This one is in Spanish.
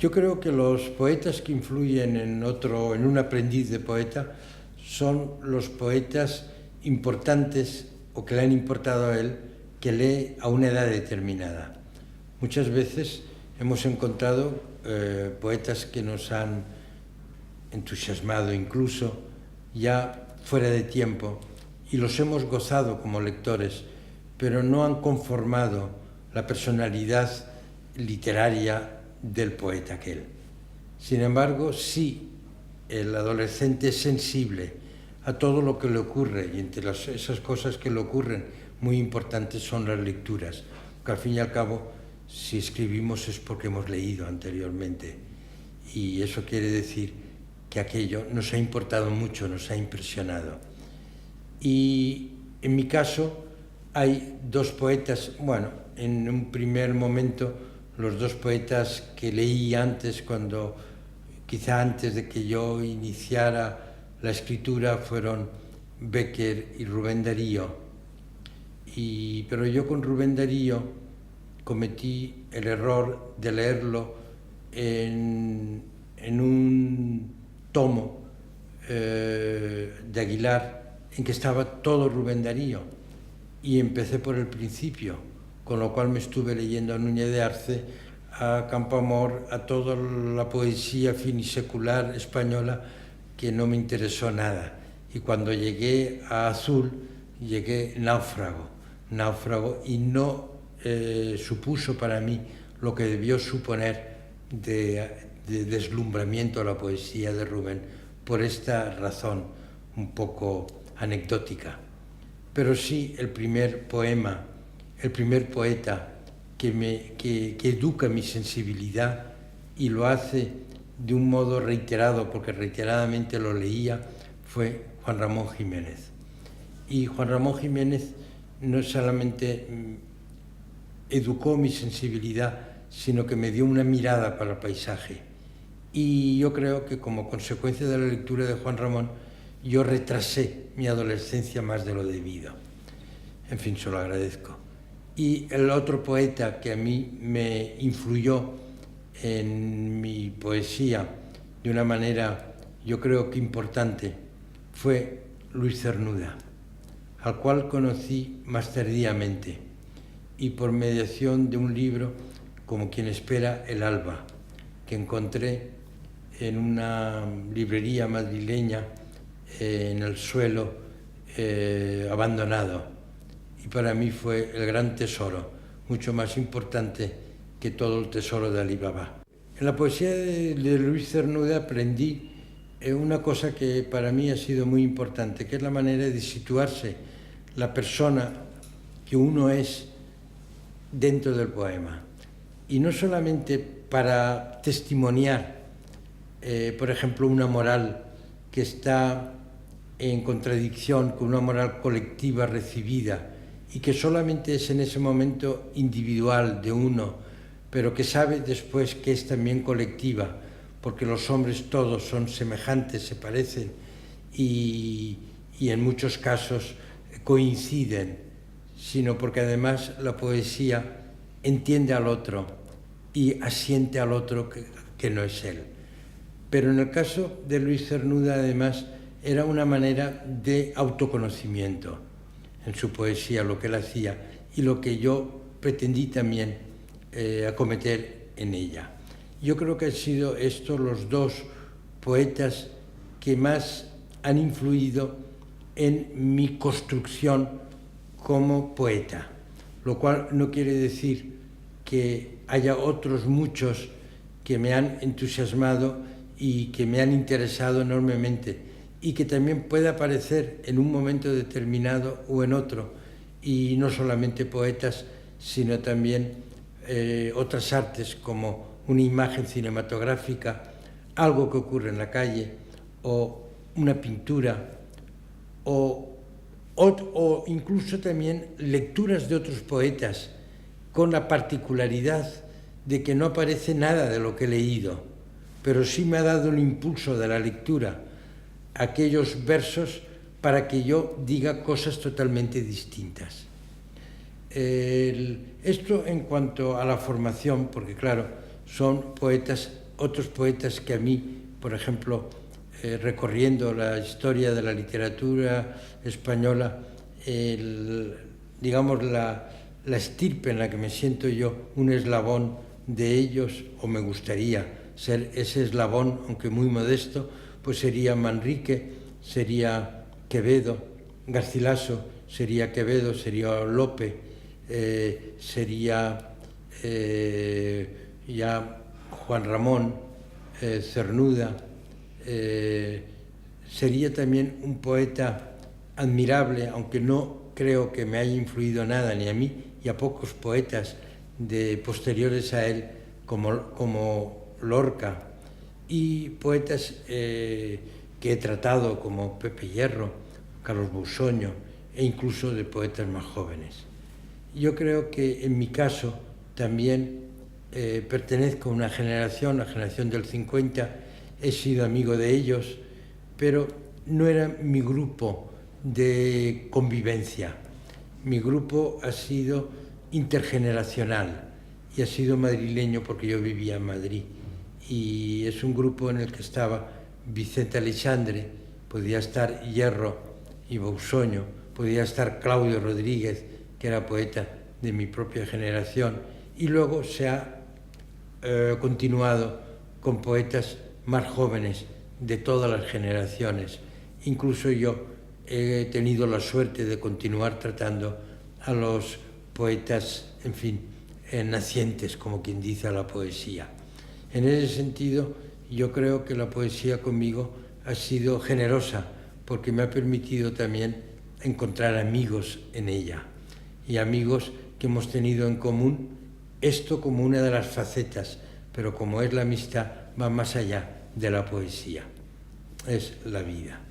Yo creo que los poetas que influyen en un aprendiz de poeta, son los poetas importantes o que le han importado a él, que lee a una edad determinada. Muchas veces hemos encontrado poetas que nos han entusiasmado incluso ya fuera de tiempo y los hemos gozado como lectores, pero no han conformado la personalidad literaria del poeta aquel. Sin embargo, sí, el adolescente es sensible a todo lo que le ocurre, y entre esas cosas que le ocurren muy importantes son las lecturas, que al fin y al cabo, si escribimos es porque hemos leído anteriormente, y eso quiere decir que aquello nos ha importado mucho, nos ha impresionado. Y en mi caso hay dos poetas, bueno, en un primer momento los dos poetas que leí antes, quizá antes de que yo iniciara la escritura, fueron Bécquer y Rubén Darío. Pero yo con Rubén Darío cometí el error de leerlo en un tomo de Aguilar en que estaba todo Rubén Darío, y empecé por el principio, con lo cual me estuve leyendo a Núñez de Arce, a Campoamor, a toda la poesía finisecular española, que no me interesó nada. Y cuando llegué a Azul, llegué náufrago, y no supuso para mí lo que debió suponer de deslumbramiento a la poesía de Rubén, por esta razón un poco anecdótica. Pero sí, el primer poema, el primer poeta que educa mi sensibilidad, y lo hace de un modo reiterado, porque reiteradamente lo leía, fue Juan Ramón Jiménez. Y Juan Ramón Jiménez no solamente educó mi sensibilidad, sino que me dio una mirada para el paisaje. Y yo creo que como consecuencia de la lectura de Juan Ramón, yo retrasé mi adolescencia más de lo debido. En fin, se lo agradezco. Y el otro poeta que a mí me influyó en mi poesía de una manera, yo creo que importante, fue Luis Cernuda, al cual conocí más tardíamente, y por mediación de un libro, Como quien espera el alba, que encontré en una librería madrileña, en el suelo, abandonado. Y para mí fue el gran tesoro, mucho más importante que todo el tesoro de Alí Baba. En la poesía de Luis Cernuda aprendí una cosa que para mí ha sido muy importante, que es la manera de situarse la persona que uno es dentro del poema. Y no solamente para testimoniar, por ejemplo, una moral que está en contradicción con una moral colectiva recibida, y que solamente es en ese momento individual de uno, pero que sabe después que es también colectiva, porque los hombres todos son semejantes, se parecen, y en muchos casos coinciden, sino porque además la poesía entiende al otro y asiente al otro que no es él. Pero en el caso de Luis Cernuda, además, era una manera de autoconocimiento en su poesía, lo que él hacía, y lo que yo pretendí también acometer en ella. Yo creo que han sido estos los dos poetas que más han influido en mi construcción como poeta, lo cual no quiere decir que haya otros muchos que me han entusiasmado y que me han interesado enormemente, y que también puede aparecer en un momento determinado o en otro, y no solamente poetas, sino también otras artes, como una imagen cinematográfica, algo que ocurre en la calle, o una pintura, o incluso también lecturas de otros poetas, con la particularidad de que no aparece nada de lo que he leído, pero sí me ha dado el impulso de la lectura, aquellos versos, para que yo diga cosas totalmente distintas. Esto en cuanto a la formación, porque claro, son poetas otros poetas que a mí, por ejemplo, recorriendo la historia de la literatura española, digamos, la estirpe en la que me siento yo un eslabón de ellos, o me gustaría ser ese eslabón, aunque muy modesto, pues sería Manrique, sería Quevedo, Garcilaso, sería Quevedo, sería Lope, sería ya Juan Ramón, Cernuda, sería también un poeta admirable, aunque no creo que me haya influido nada ni a mí y a pocos poetas posteriores a él, como Lorca, y poetas que he tratado como Pepe Hierro, Carlos Bussoño, e incluso de poetas más jóvenes. Yo creo que en mi caso también pertenezco a una generación, la generación del 50, he sido amigo de ellos, pero no era mi grupo de convivencia. Mi grupo ha sido intergeneracional y ha sido madrileño porque yo vivía en Madrid. Y es un grupo en el que estaba Vicente Aleixandre, podía estar Hierro y Bussoño, podía estar Claudio Rodríguez, que era poeta de mi propia generación, y luego se ha continuado con poetas más jóvenes de todas las generaciones. Incluso yo he tenido la suerte de continuar tratando a los poetas, en fin, nacientes, como quien dice, a la poesía. En ese sentido, yo creo que la poesía conmigo ha sido generosa, porque me ha permitido también encontrar amigos en ella, y amigos que hemos tenido en común esto como una de las facetas, pero como es la amistad, va más allá de la poesía, es la vida.